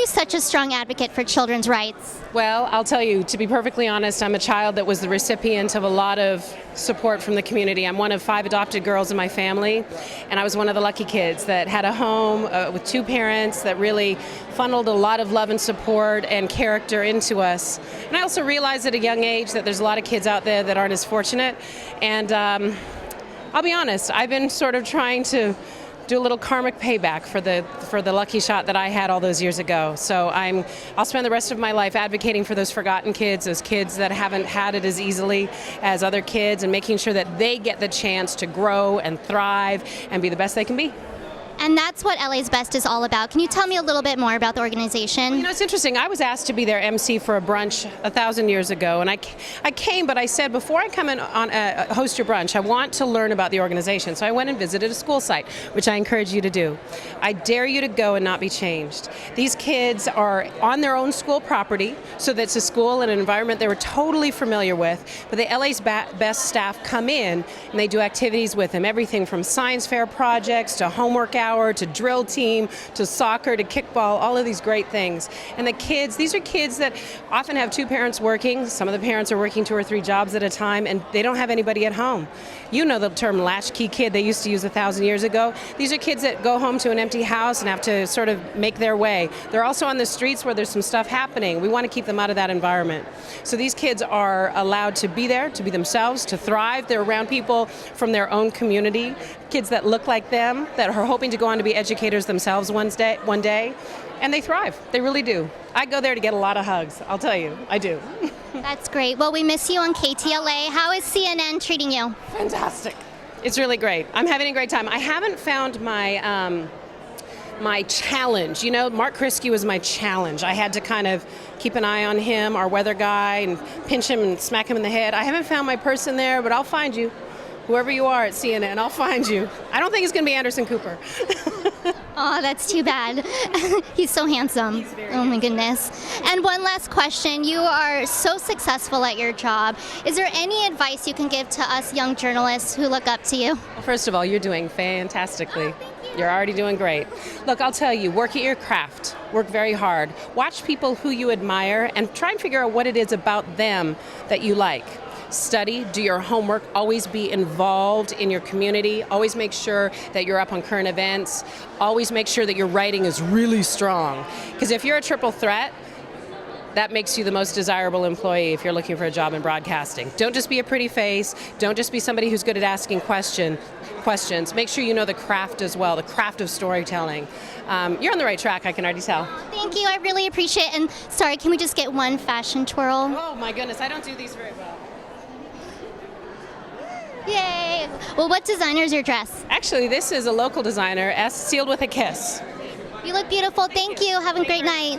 you such a strong advocate for children's rights? Well, I'll tell you, to be perfectly honest, I'm a child that was the recipient of a lot of support from the community. I'm one of 5 adopted girls in my family, and I was one of the lucky kids that had a home with 2 parents that really funneled a lot of love and support and character into us. And I also realized at a young age that there's a lot of kids out there that aren't as fortunate. And I'll be honest, I've been sort of trying to do a little karmic payback for the lucky shot that I had all those years ago. So I'll spend the rest of my life advocating for those forgotten kids, those kids that haven't had it as easily as other kids, and making sure that they get the chance to grow and thrive and be the best they can be. And that's what LA's Best is all about. Can you tell me a little bit more about the organization? You know, it's interesting. I was asked to be their MC for a brunch 1,000 years ago, and I came, but I said, before I come in on host your brunch, I want to learn about the organization. So I went and visited a school site, which I encourage you to do. I dare you to go and not be changed. These kids are on their own school property, so that's a school and an environment they were totally familiar with, but the LA's Best staff come in and they do activities with them, everything from science fair projects to homework hours, to drill team, to soccer, to kickball, all of these great things. And the kids, these are kids that often have 2 parents working. Some of the parents are working 2 or 3 jobs at a time, and they don't have anybody at home. You know the term latchkey kid they used to use 1,000 years ago. These are kids that go home to an empty house and have to sort of make their way. They're also on the streets where there's some stuff happening. We want to keep them out of that environment. So these kids are allowed to be there, to be themselves, to thrive. They're around people from their own community, kids that look like them, that are hoping to go on to be educators themselves one day, and they thrive. They really do. I go there to get a lot of hugs, I'll tell you, I do. That's great. Well, we miss you on KTLA. How is CNN treating you? Fantastic. It's really great. I'm having a great time. I haven't found my my challenge. You know, Mark Kriske was my challenge. I had to kind of keep an eye on him, our weather guy, and pinch him and smack him in the head. I haven't found my person there, but I'll find you. Whoever you are at CNN, I'll find you. I don't think it's going to be Anderson Cooper. Oh, that's too bad. He's so handsome. Oh my goodness. And one last question. You are so successful at your job. Is there any advice you can give to us young journalists who look up to you? Well, first of all, you're doing fantastically. You're already doing great. Look, I'll tell you, work at your craft. Work very hard. Watch people who you admire and try and figure out what it is about them that you like. Study, do your homework, always be involved in your community, always make sure that you're up on current events, always make sure that your writing is really strong. Because if you're a triple threat, that makes you the most desirable employee if you're looking for a job in broadcasting. Don't just be a pretty face, don't just be somebody who's good at asking questions. Make sure you know the craft as well, the craft of storytelling. You're on the right track, I can already tell. Thank you, I really appreciate it. And sorry, can we just get one fashion twirl? Oh my goodness, I don't do these very well. Yay! Well, what designer is your dress? Actually, this is a local designer, sealed with a kiss. You look beautiful. Thank you. Have a great night.